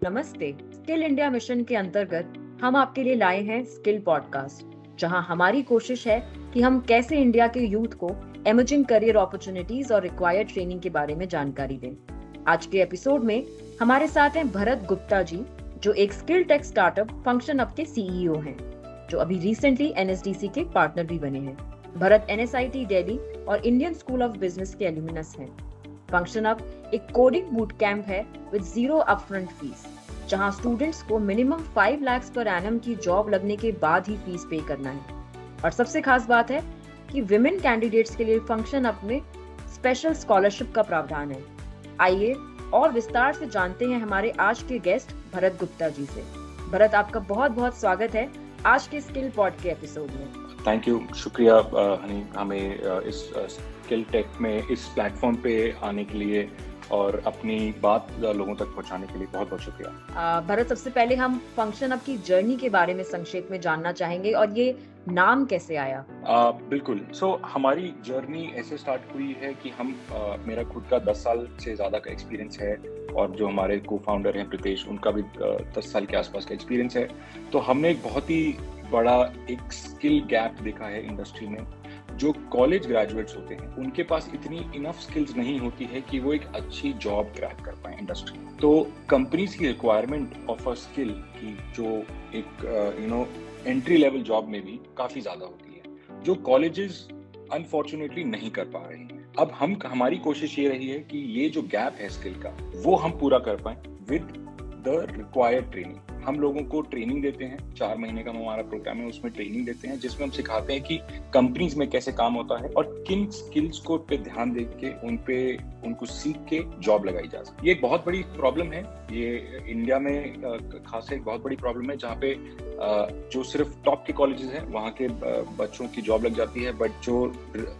नमस्ते। Skill India mission के अंतर्गत हम आपके लिए लाए हैं स्किल पॉडकास्ट, जहां हमारी कोशिश है कि हम कैसे इंडिया के यूथ को एमर्जिंग करियर अपॉर्चुनिटीज और रिक्वायर्ड ट्रेनिंग के बारे में जानकारी दें। आज के एपिसोड में हमारे साथ हैं भरत गुप्ता जी, जो एक skill tech startup function up के सीईओ हैं, जो अभी रिसेंटली एनएसडीसी के पार्टनर भी बने हैं। भरत एनएसआईटी दिल्ली और इंडियन स्कूल ऑफ बिजनेस के एल्यूमिनस हैं। फंक्शन अप एक कोडिंग बूट कैंप है विद जीरो अपफ्रंट फीस, जहां स्टूडेंट्स को मिनिमम 5 लाख पर एनम की जॉब लगने के बाद ही फीस पे करना है। और सबसे खास बात है कि विमेन कैंडिडेट्स के लिए फंक्शन अप में स्पेशल स्कॉलरशिप का प्रावधान है। आइए और विस्तार से जानते हैं हमारे आज के गेस्ट भरत गुप्ता जी से। भरत, आपका बहुत बहुत स्वागत है आज के स्किल पॉड के एपिसोड में। थैंक यू, शुक्रिया हनी, हमें इस स्किल टेक में इस प्लेटफॉर्म पे आने के लिए और अपनी बात लोगों तक पहुंचाने के लिए बहुत बहुत शुक्रिया। भरत, सबसे पहले हम फंक्शन अप की जर्नी के बारे में संक्षेप में जानना चाहेंगे और ये नाम कैसे आया। बिल्कुल। हमारी जर्नी ऐसे स्टार्ट हुई है कि हम मेरा खुद का 10 साल से ज़्यादा का एक्सपीरियंस है और जो हमारे को फाउंडर हैं प्रीतेश, उनका भी 10 साल के आसपास का एक्सपीरियंस है। तो हमने एक बहुत ही बड़ा एक स्किल गैप देखा है इंडस्ट्री में। जो कॉलेज ग्रेजुएट्स होते हैं उनके पास इतनी इनफ स्किल्स नहीं होती है कि वो एक अच्छी जॉब क्रैक कर पाए इंडस्ट्री में। तो कंपनीज की रिक्वायरमेंट ऑफ अ स्किल की जो एक एंट्री लेवल जॉब में भी काफी ज्यादा होती है, जो कॉलेजेस अनफॉर्चुनेटली नहीं कर पा रहे हैं। अब हमारी कोशिश ये रही है कि ये जो गैप है स्किल का, वो हम पूरा कर पाए विद द रिक्वायर्ड ट्रेनिंग। हम लोगों को ट्रेनिंग देते हैं, 4 महीने का हमारा प्रोग्राम है, उसमें ट्रेनिंग देते हैं जिसमें हम सिखाते हैं कि कंपनीज में कैसे काम होता है और किन स्किल्स को पे ध्यान दे के उनको सीख के जॉब लगाई जा सकती है। ये एक बहुत बड़ी प्रॉब्लम है, ये इंडिया में खास एक बहुत बड़ी प्रॉब्लम है, जहाँ पे जो सिर्फ टॉप के कॉलेजेस हैं वहाँ के बच्चों की जॉब लग जाती है, बट जो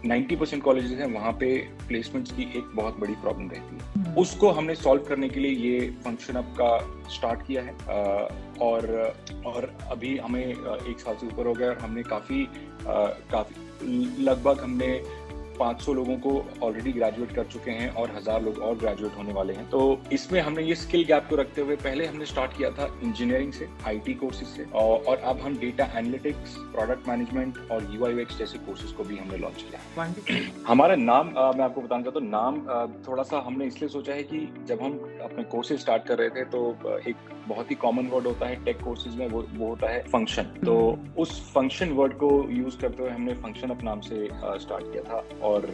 90% कॉलेजेस हैं वहाँ पे प्लेसमेंट्स की एक बहुत बड़ी प्रॉब्लम रहती है। उसको हमने सॉल्व करने के लिए ये फंक्शन अप का स्टार्ट किया है और अभी हमें 1 साल से ऊपर हो गया और हमने काफी लगभग हमने 500 लोगों को ऑलरेडी ग्रेजुएट कर चुके हैं और 1000 लोग और ग्रेजुएट होने वाले हैं। तो इसमें हमने ये स्किल गैप को रखते हुए पहले हमने स्टार्ट किया था इंजीनियरिंग से, आईटी कोर्सेज से, और अब हम डेटा एनालिटिक्स, प्रोडक्ट मैनेजमेंट और यूआई यूएक्स जैसे कोर्सेज को भी हमने लॉन्च किया। हमारा नाम मैं आपको बताना चाहता हूँ। नाम थोड़ा सा हमने इसलिए सोचा है कि जब हम अपने कोर्सेज स्टार्ट कर रहे थे तो एक बहुत ही कॉमन वर्ड होता है टेक कोर्सेज में, वो होता है फंक्शन। तो उस फंक्शन वर्ड को यूज करते हुए हमने फंक्शन अप नाम से स्टार्ट किया था और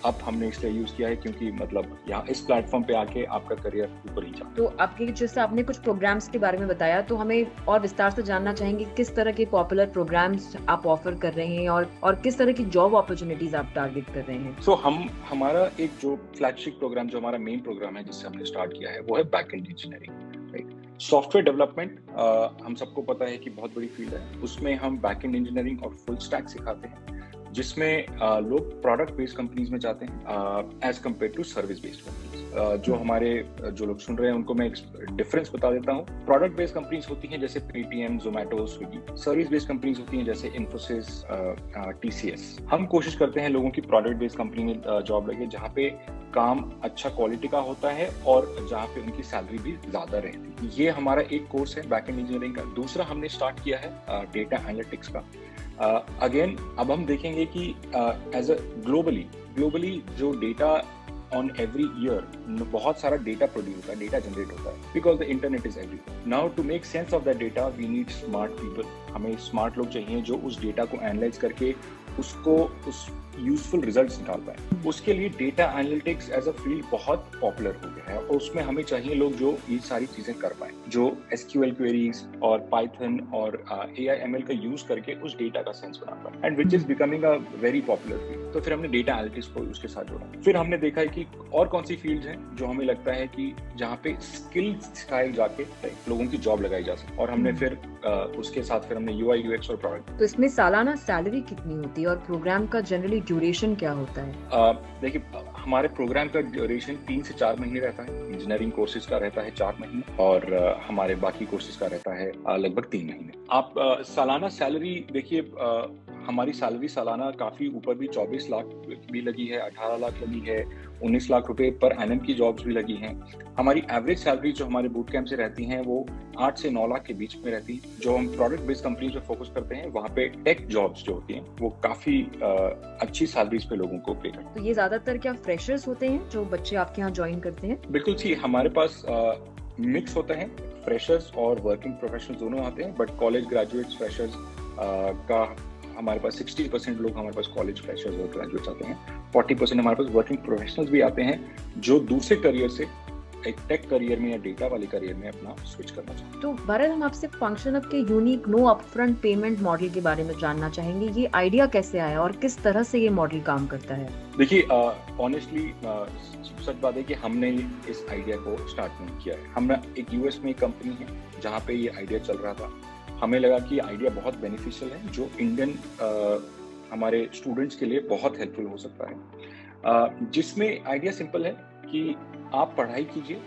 अब हमने इसलिए यूज किया है क्योंकि मतलब यहाँ इस प्लेटफॉर्म पे आके आपका करियर ऊपर ही जाए। तो आपके जैसे आपने कुछ प्रोग्राम्स के बारे में बताया, तो हमें और विस्तार से जानना चाहेंगे किस तरह के पॉपुलर प्रोग्राम्स आप ऑफर कर रहे हैं और किस तरह की जॉब अपॉर्चुनिटीज आप टारगेट कर रहे हैं। हमारा एक जो फ्लैगशिप प्रोग्राम, जो हमारा मेन प्रोग्राम है जिससे हमने स्टार्ट किया है, वो है बैकएंड इंजीनियरिंग। सॉफ्टवेयर डेवलपमेंट हम सबको पता है कि बहुत बड़ी फील्ड है। उसमें हम बैकएंड इंजीनियरिंग और फुल स्टैक सिखाते हैं, जिसमें लोग प्रोडक्ट बेस्ड कंपनीज में जाते हैं as compare to service based companies. जो हमारे जो लोग सुन रहे हैं उनको मैं एक डिफरेंस बता देता हूँ। प्रोडक्ट बेस्ड कंपनीज होती हैं जैसे Paytm, Zomato, Swiggy. Service based companies होती हैं जैसे इन्फोसिस, टीसीएस। हम कोशिश करते हैं लोगों की प्रोडक्ट बेस्ड कंपनी में जॉब लगे, जहाँ पे काम अच्छा क्वालिटी का होता है और जहाँ पे उनकी सैलरी भी ज्यादा रहती है। ये हमारा एक कोर्स है बैकएंड इंजीनियरिंग का। दूसरा हमने स्टार्ट किया है डेटा एनालिटिक्स का। अगेन अब हम देखेंगे कि एज अ ग्लोबली जो डेटा ऑन एवरी ईयर बहुत सारा डेटा प्रोड्यूस होता है, डेटा जनरेट होता है, because the internet is everything. Now to make sense of that data we need smart people. हमें स्मार्ट लोग चाहिए जो उस डेटा को एनालाइज करके उस यूजफुल रिजल्ट्स निकाल पाए। उसके लिए data analytics as a field बहुत पॉपुलर हो गया है और उसमें हमें चाहिए लोग जो ये सारी चीजें कर पाए, जो एसक्यूएल क्वेरीज और पाइथन और एआईएमएल का यूज करके उस डेटा का सेंस बना पाए, and which is becoming a very popular field. तो फिर हमने डेटा एनालिटिक्स को उसके साथ जोड़ा। फिर हमने देखा है कि और कौन सी फील्ड हैं जो हमें लगता है कि जहाँ पे स्किल सिखाए जाके लोगों की जॉब लगाई जा सके, और हमने फिर उसके साथ फिर हमने यूआई यूएक्स और प्रोडक्ट। तो इसमें सालाना सैलरी कितनी होती है और प्रोग्राम का जनरली ड्यूरेशन क्या होता है? देखिए, हमारे प्रोग्राम का ड्यूरेशन 3 से 4 महीने रहता है। इंजीनियरिंग कोर्सेज का रहता है 4 महीने और हमारे बाकी कोर्सेज का रहता है लगभग 3 महीने। आप सालाना सैलरी देखिए, हमारी सैलरी सालाना काफ़ी ऊपर भी 24 लाख भी लगी है, 18 लाख लगी है, 19 लाख रुपए पर एनएम की जॉब्स भी लगी हैं। हमारी एवरेज सैलरी जो हमारे बूट कैंप से रहती हैं वो 8 से 9 लाख के बीच में रहती है। जो हम प्रोडक्ट बेस्ड कंपनी पे फोकस करते हैं वहाँ पे टेक जॉब्स जो होती हैं वो काफ़ी अच्छी सैलरीज पे लोगों को पे करते हैं। तो ये ज्यादातर क्या फ्रेशर्स होते हैं जो बच्चे आपके यहाँ ज्वाइन करते हैं? बिल्कुल सी, हमारे पास मिक्स होता है, फ्रेशर्स और वर्किंग प्रोफेशनल्स दोनों आते हैं, बट कॉलेज ग्रेजुएट्स फ्रेशर्स का हमारे पास 60% लोग हमारे पास कॉलेज फ्रेशर्स और ग्रेजुएट्स आते हैं। 40% हमारे पास वर्किंग प्रोफेशनल्स भी आते हैं जो दूसरे करियर से एक टेक करियर में या डेटा वाले करियर में अपना स्विच करना चाहते हैं। तो भरत, हम आपसे फंक्शन अप के unique no upfront payment model के बारे में जानना चाहेंगे। ये आइडिया कैसे आया और किस तरह से ये मॉडल काम करता है? देखिए, ऑनेस्टली सच बात है कि हमने इस आइडिया को स्टार्ट नहीं किया है। हम एक यूएस में एक कंपनी है जहाँ पे ये आइडिया चल रहा था। हमें लगा कि आइडिया बहुत बेनिफिशियल है, जो इंडियन हमारे स्टूडेंट्स के लिए बहुत हेल्पफुल हो सकता है। जिसमें आइडिया सिंपल है कि आप पढ़ाई कीजिए,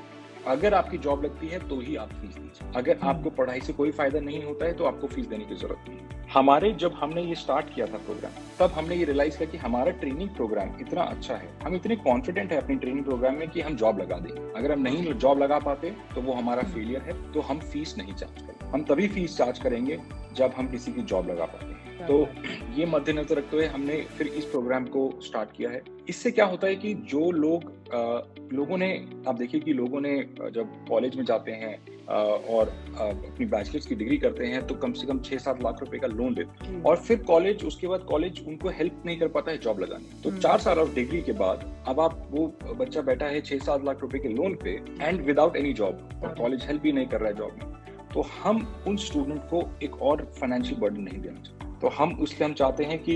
अगर आपकी जॉब लगती है तो ही आप फीस दीजिए। अगर आपको पढ़ाई से कोई फायदा नहीं होता है तो आपको फीस देने की जरूरत नहीं है। जब हमने ये स्टार्ट किया था प्रोग्राम, तब हमने ये रियलाइज किया कि हमारा ट्रेनिंग प्रोग्राम इतना अच्छा है, हम इतने कॉन्फिडेंट है अपनी ट्रेनिंग प्रोग्राम में कि हम जॉब लगा देंगे। अगर हम नहीं जॉब लगा पाते तो वो हमारा फेलियर है, तो हम फीस नहीं चार्ज करेंगे। हम तभी फीस चार्ज करेंगे जब हम किसी की जॉब लगा पाते हैं। तो ये मद्देनजर रखते हुए हमने फिर इस प्रोग्राम को स्टार्ट किया है। इससे क्या होता है कि जो लोगों ने, आप देखिए कि लोगों ने जब कॉलेज में जाते हैं और अपनी बैचलर्स की डिग्री करते हैं तो कम से कम 6-7 लाख रुपए का लोन लेते हैं, और फिर उसके बाद कॉलेज उनको हेल्प नहीं कर पाता है जॉब लगाने। तो 4 साल ऑफ डिग्री के बाद अब वो बच्चा बैठा है 6-7 लाख रुपए के लोन पे एंड विदाउट एनी जॉब, और कॉलेज हेल्प भी नहीं कर रहा है जॉब में। तो हम उन स्टूडेंट को एक और फाइनेंशियल बर्डन नहीं देना चाहते। तो हम चाहते हैं कि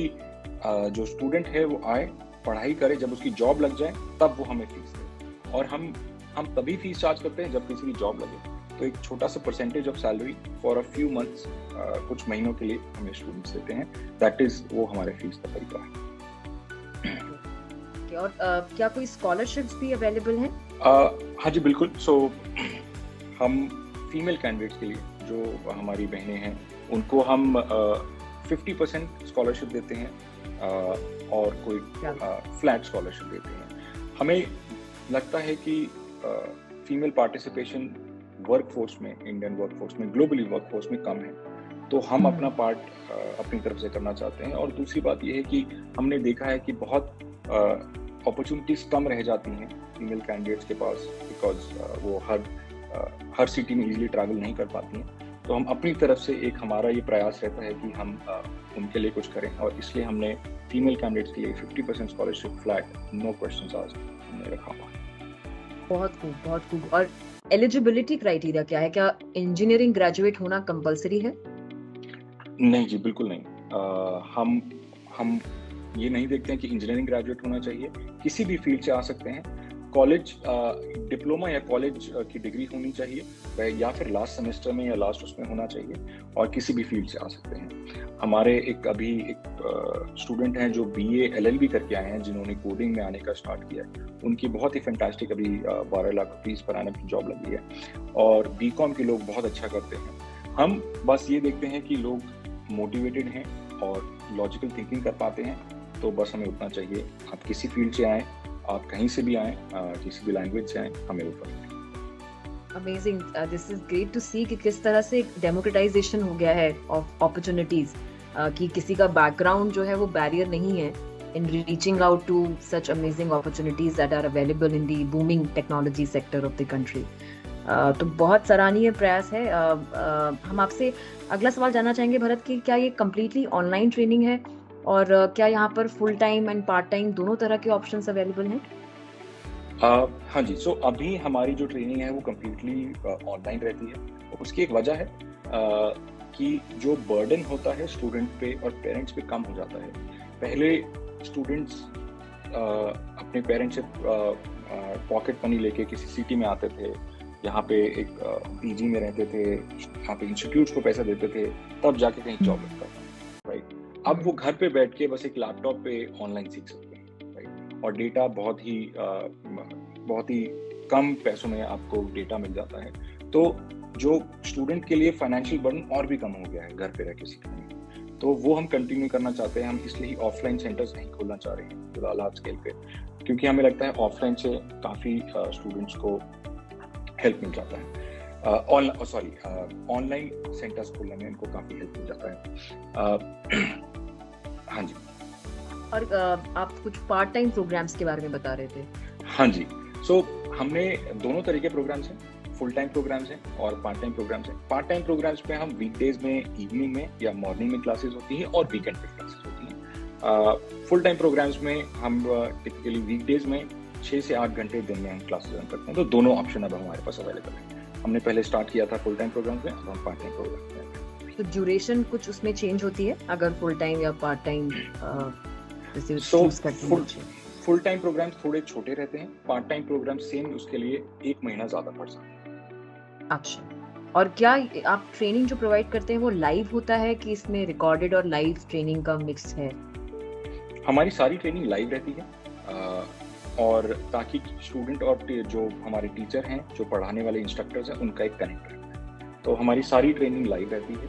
जो स्टूडेंट है वो आए, पढ़ाई करे, जब उसकी जॉब लग जाए तब वो हमें फीस दे। और हम तभी फीस चार्ज करते हैं जब किसी की जॉब लगे। तो एक छोटा सा percentage of salary for a few months, कुछ महीनों के लिए हमें स्टूडेंट्स देते हैं। दैट इज वो हमारे फीस का तरीका है। और क्या कोई स्कॉलरशिप्स भी अवेलेबल हैं? हाँ जी, बिल्कुल। सो हम फीमेल कैंडिडेट्स के लिए, जो हमारी बहनें हैं, उनको हम 50% स्कॉलरशिप देते हैं और कोई फ्लैट स्कॉलरशिप देते हैं। हमें लगता है कि फीमेल पार्टिसिपेशन वर्कफोर्स में, इंडियन वर्कफोर्स में, ग्लोबली वर्कफोर्स में कम है, तो हम अपना पार्ट अपनी तरफ से करना चाहते हैं। और दूसरी बात यह है कि हमने देखा है कि बहुत अपॉर्चुनिटीज कम रह जाती हैं फीमेल कैंडिडेट्स के पास, बिकॉज वो हर सिटी में इजीली ट्रैवल नहीं कर पाती हैं। तो हम अपनी तरफ से हमारा ये प्रयास रहता है कि हम उनके लिए कुछ करें, और इसलिए हमने फीमेल कैंडिडेट्स के लिए 50% scholarship flat, no questions asked, हमने रखा हुआ है। बहुत खूब, बहुत खूब। और एलिजिबिलिटी क्राइटेरिया क्या है? क्या इंजीनियरिंग ग्रेजुएट होना कंपलसरी है? नहीं जी, बिल्कुल नहीं। हम ये नहीं देखते हैं कि इंजीनियरिंग ग्रेजुएट होना चाहिए, किसी भी फील्ड से आ सकते हैं। कॉलेज डिप्लोमा या कॉलेज की डिग्री होनी चाहिए, या फिर लास्ट सेमेस्टर में या लास्ट उसमें होना चाहिए, और किसी भी फील्ड से आ सकते हैं। हमारे अभी एक स्टूडेंट हैं जो BA LLB करके आए हैं, जिन्होंने कोडिंग में आने का स्टार्ट किया है। उनकी बहुत ही फैंटास्टिक अभी 12 लाख रुपीस पर एनम की जॉब लगी है, और BCom के लोग बहुत अच्छा करते हैं। हम बस ये देखते हैं कि लोग मोटिवेटेड हैं और लॉजिकल थिंकिंग कर पाते हैं, तो बस हमें उतना चाहिए। आप किसी फील्ड से आएँ, आप कहीं से भी आएँ, किसी भी लैंग्वेज से आएँ, हमें वो फर्क नहीं। Amazing, this is great to see कि किस तरह से डेमोक्रेटाइजेशन हो गया है ऑफ अपॉर्चुनिटीज, कि किसी का बैकग्राउंड जो है वो बैरियर नहीं है in reaching out to such amazing opportunities that are available in the booming technology sector of the country. तो बहुत सराहनीय प्रयास है। हम आपसे अगला सवाल जानना चाहेंगे भरत कि क्या ये कम्प्लीटली ऑनलाइन ट्रेनिंग है, और क्या यहाँ पर full time and part time दोनों तरह के ऑप्शंस अवेलेबल हैं? हाँ जी, सो अभी हमारी जो ट्रेनिंग है वो कम्प्लीटली ऑनलाइन रहती है। उसकी एक वजह है कि जो बर्डन होता है स्टूडेंट पे और पेरेंट्स पे कम हो जाता है। पहले स्टूडेंट्स अपने पेरेंट्स से पॉकेट मनी लेके किसी सिटी में आते थे, यहाँ पे एक PG में रहते थे, यहाँ पे इंस्टीट्यूट्स को पैसा देते थे, तब जाके कहीं जॉब लगता था, राइट। अब वो घर पे बैठ के बस एक लैपटॉप पे ऑनलाइन सीख सकते हैं, राइट। और डेटा बहुत ही कम पैसों में आपको डेटा मिल जाता है। तो जो स्टूडेंट के लिए फाइनेंशियल बर्डन और भी कम हो गया है घर पे रह के सीखने में। तो वो हम कंटिन्यू करना चाहते हैं। हम इसलिए ही ऑफलाइन सेंटर्स नहीं खोलना चाह रहे हैं फिलहाल लार्ज स्केल पे, क्योंकि हमें लगता है ऑफलाइन से काफ़ी स्टूडेंट्स को हेल्प मिल जाता है। ऑनलाइन सेंटर्स खोलने में इनको काफ़ी हेल्प मिल जाता है। हाँ जी। और आप कुछ पार्ट टाइम प्रोग्राम्स के बारे में बता रहे थे। हाँ जी, सो हमने दोनों तरह के प्रोग्राम्स हैं, फुल टाइम प्रोग्राम्स हैं और पार्ट टाइम प्रोग्राम्स हैं। पार्ट टाइम प्रोग्राम्स में हम वीकडेज में, इवनिंग में या मॉर्निंग में क्लासेस होती हैं और वीकेंड पे क्लासेस होती हैं। फुल टाइम प्रोग्राम्स में हम टिपिकली वीकडेज में 6 से 8 घंटे दिन में हम क्लासेस रन करते हैं। तो दोनों ऑप्शन अब हमारे पास अवेलेबल है। हमने पहले स्टार्ट किया था फुल टाइम प्रोग्राम्स में, अब हम पार्ट टाइम प्रोग्राम्स में। तो ड्यूरेशन कुछ उसमें चेंज होती है अगर फुल टाइम या पार्ट टाइम जैसे So, चूज करते हैं? फुल टाइम प्रोग्राम्स थोड़े छोटे रहते हैं, पार्ट टाइम प्रोग्राम सेम उसके लिए 1 महीना ज़्यादा पड़ सकता है। अच्छा, और क्या आप ट्रेनिंग जो प्रोवाइड करते हैं वो लाइव होता है कि इसमें रिकॉर्डेड और लाइव ट्रेनिंग का मिक्स है? हमारी सारी ट्रेनिंग लाइव रहती है और ताकि स्टूडेंट और जो हमारे टीचर हैं, जो पढ़ाने वाले इंस्ट्रक्टर्स हैं, उनका एक कनेक्ट रहता है। तो हमारी सारी ट्रेनिंग लाइव रहती है।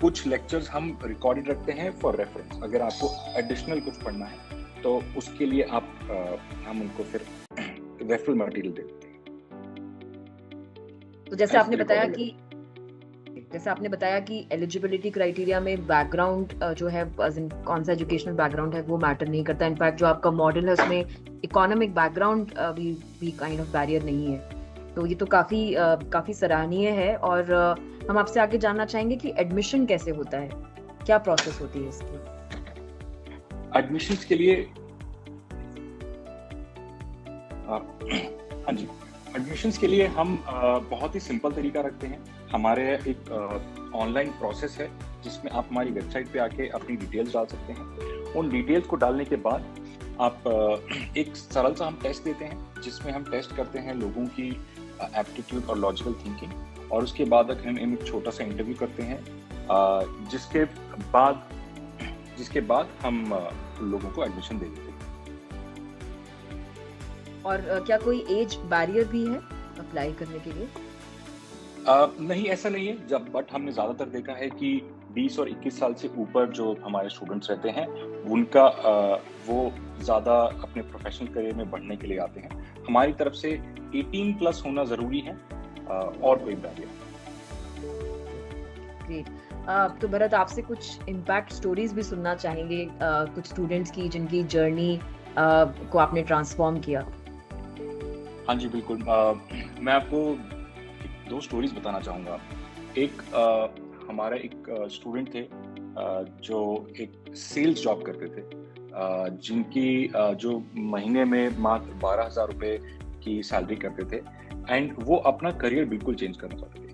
कुछ लेक्चर्स हम रिकॉर्डेड रखते हैं फॉर रेफरेंस। अगर आपको एडिशनल कुछ पढ़ना है तो उसके लिए हम उनको फिर रेफरल मटेरियल देते हैं। तो जैसे आपने बताया कि एलिजिबिलिटी क्राइटेरिया में बैकग्राउंड जो है, कौन सा एजुकेशनल बैकग्राउंड है वो मैटर नहीं करता। इनफैक्ट जो आपका मॉडल है उसमें इकोनॉमिक बैकग्राउंड भी काइंड ऑफ बैरियर नहीं है। तो ये तो काफी सराहनीय है। और हम आपसे आगे जानना चाहेंगे कि एडमिशन कैसे होता है, क्या प्रोसेस होती है इसकी? एडमिशंस के लिए हाँ जी, एडमिशंस के लिए हम बहुत ही सिंपल तरीका रखते हैं। हमारे एक ऑनलाइन प्रोसेस है जिसमें आप हमारी वेबसाइट पे आके अपनी डिटेल्स डाल सकते हैं। उन डिटेल्स को डालने के बाद आप एक सरल सा हम टेस्ट देते हैं, जिसमें हम टेस्ट करते हैं लोगों की एप्टीट्यूड और लॉजिकल थिंकिंग, और उसके बाद हम एक छोटा सा इंटरव्यू करते हैं, जिसके बाद हम लोगों को एडमिशन दे देते हैं। और क्या कोई एज बैरियर भी है अप्लाई करने के लिए? नहीं, ऐसा नहीं है। बट हमने ज़्यादातर देखा है कि 20 और 21 साल से ऊपर जो हमारे स्टूडेंट्स रहते हैं, उनका वो ज़्यादा अपने प्रोफेशनल करियर में बढ़ने के लिए आते हैं। हमारी तरफ से 18 प्लस होना ज़रूरी है, और कोई बैरियर। ग्रेट। तो भरत, आपसे कुछ इम्पैक्ट स्टोरीज भी सुनना चाहेंगे, कुछ स्टूडेंट्स की जिनकी जर्नी को आपने ट्रांसफॉर्म किया। हाँ जी, बिल्कुल। मैं आपको 2 स्टोरीज बताना चाहूँगा। एक हमारा एक स्टूडेंट थे जो एक सेल्स जॉब करते थे, जिनकी जो महीने में मात्र 12,000 रुपये की सैलरी करते थे, एंड वो अपना करियर बिल्कुल चेंज करना चाहते थे।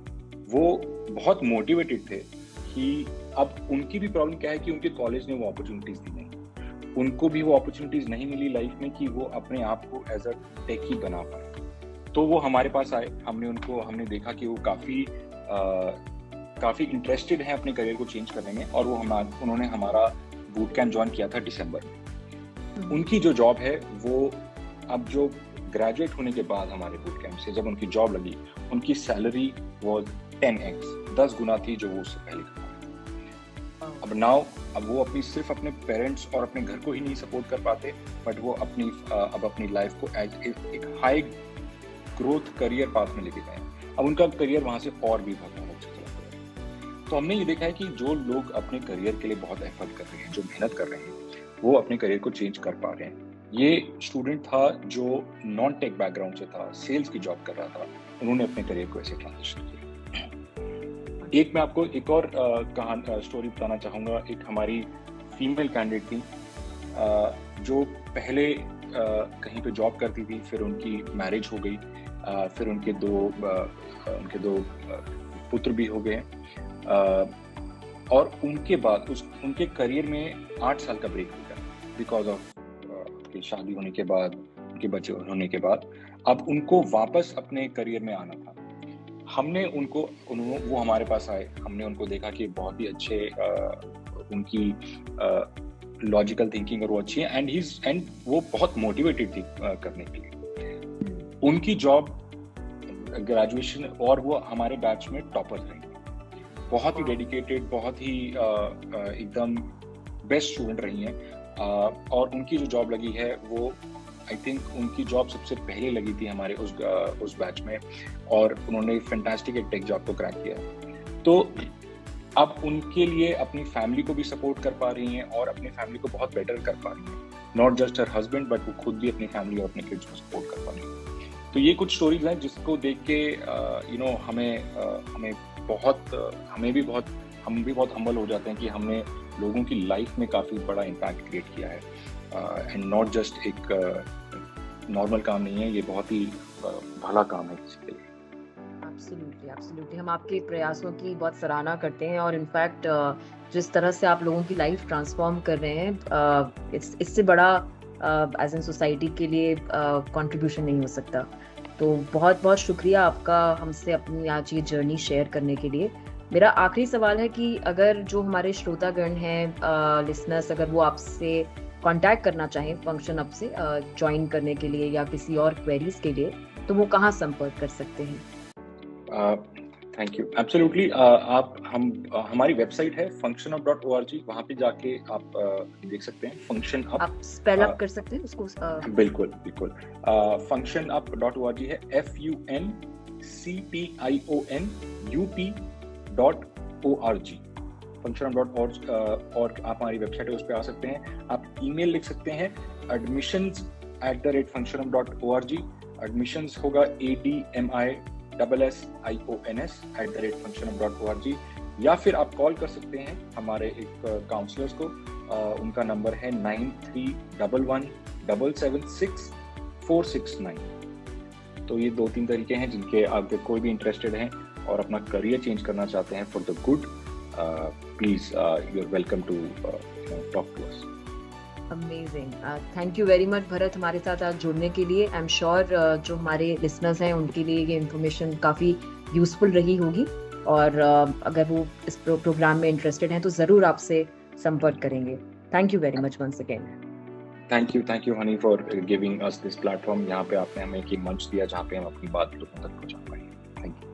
वो बहुत मोटिवेटेड थे कि अब उनकी भी प्रॉब्लम क्या है कि उनके कॉलेज ने वो अपॉर्चुनिटीज़ दी नहीं, उनको भी वो अपॉर्चुनिटीज़ नहीं मिली लाइफ में कि वो अपने आप को एज अ टेकी बना पाए। तो वो हमारे पास आए, हमने देखा कि वो काफ़ी इंटरेस्टेड हैं अपने करियर को चेंज करने में, और उन्होंने हमारा बूट कैंप ज्वाइन किया था दिसंबर में। उनकी जो जॉब है वो अब जो ग्रेजुएट होने के बाद हमारे बूट कैंप से जब उनकी जॉब लगी, उनकी सैलरी वो 10 गुना थी जो वो उससे पहले कमाते। अब वो सिर्फ अपने पेरेंट्स और अपने घर को ही नहीं सपोर्ट कर पाते, बट वो अब अपनी लाइफ को एक हाई ग्रोथ करियर पाथ में लेके गए। अब उनका करियर वहाँ से और भी बहुत अच्छा चला गया। तो हमने ये देखा है कि जो लोग अपने करियर के लिए बहुत एफर्ट कर रहे हैं, जो मेहनत कर रहे हैं, वो अपने करियर को चेंज कर पा रहे हैं। ये स्टूडेंट था जो नॉन टेक बैकग्राउंड से था, सेल्स की जॉब कर रहा था, उन्होंने अपने करियर को ऐसे ट्रांजिशन किया। मैं आपको एक और स्टोरी बताना चाहूँगा। एक हमारी फीमेल कैंडिडेट थी जो पहले कहीं पे जॉब करती थी, फिर उनकी मैरिज हो गई, फिर उनके दो पुत्र भी हो गए, और उनके बाद उनके करियर में 8 साल का ब्रेक हो गया बिकॉज ऑफ शादी होने के बाद, उनके बच्चे होने के बाद। अब उनको वापस अपने करियर में आना था। वो हमारे पास आए, हमने उनको देखा कि बहुत ही अच्छे उनकी लॉजिकल थिंकिंग और वो अच्छी है, एंड वो बहुत मोटिवेटेड थी करने के लिए। उनकी जॉब ग्रेजुएशन, और वो हमारे बैच में टॉपर रहेंगे। बहुत ही डेडिकेटेड, बहुत ही एकदम बेस्ट स्टूडेंट रही हैं, और उनकी जो जॉब लगी है वो आई थिंक उनकी जॉब सबसे पहले लगी थी हमारे उस बैच में, और उन्होंने फैंटास्टिक एक टेक जॉब को क्रैक किया। तो अब उनके लिए अपनी फैमिली को भी सपोर्ट कर पा रही हैं और अपनी फैमिली को बहुत बेटर कर पा रही हैं, not just her husband but वो खुद भी अपनी फैमिली और अपने किड्स को सपोर्ट कर पा रही हैं। तो ये कुछ स्टोरीज हैं जिसको देख के हम भी बहुत हम्बल हो जाते हैं कि हमने लोगों की लाइफ में काफ़ी बड़ा इम्पैक्ट क्रिएट किया है, एंड नॉट जस्ट एक नॉर्मल काम नहीं है, ये बहुत ही भला काम है किसी के लिए। एब्सोल्युटली हम आपके प्रयासों की बहुत सराहना करते हैं, और इनफैक्ट जिस तरह से आप लोगों की लाइफ ट्रांसफॉर्म कर रहे हैं, इससे बड़ा एज एन सोसाइटी के लिए कंट्रीब्यूशन नहीं हो सकता। तो बहुत बहुत शुक्रिया आपका हमसे अपनी आज ये जर्नी शेयर करने के लिए। मेरा आखिरी सवाल है कि अगर जो हमारे श्रोतागण हैं, लिसनर्स, अगर वो आपसे कांटेक्ट करना चाहें फंक्शन अप से ज्वाइन करने के लिए या किसी और क्वेरीज के लिए, तो वो कहाँ संपर्क कर सकते हैं? Thank you. एब्सोल्युटली, आप हमारी वेबसाइट है functionup.org, वहाँ पे जाके आप देख सकते हैं फंक्शन अप। आप स्पेल अप कर सकते हैं उसको? बिल्कुल बिल्कुल, functionup.org है, functionup.org, functionup.org, और आप हमारी वेबसाइट है उस पर आ सकते हैं। आप ईमेल लिख सकते हैं admissions@functionup.org, एडमिशंस होगा ADMISSIONS@functionup.org, या फिर आप कॉल कर सकते हैं हमारे एक काउंसलर्स को, उनका नंबर है 9311776469। तो ये 2-3 तरीके हैं जिनके आप कोई भी इंटरेस्टेड हैं और अपना करियर चेंज करना चाहते हैं for the good, please you are welcome to talk to us. Amazing, thank you very much Bharat हमारे साथ आज जुड़ने के लिए। आई एम श्योर जो हमारे लिसनर्स हैं उनके लिए ये इन्फॉर्मेशन काफ़ी यूजफुल रही होगी, और अगर वो इस प्रोग्राम में इंटरेस्टेड हैं तो ज़रूर आपसे संपर्क करेंगे। Thank you very much once again. Thank you honey for giving us this platform. यहाँ पे आपने हमें एक मंच दिया जहाँ पे हम अपनी बात लोगों तक पहुँचा पाएंगे। Thank you.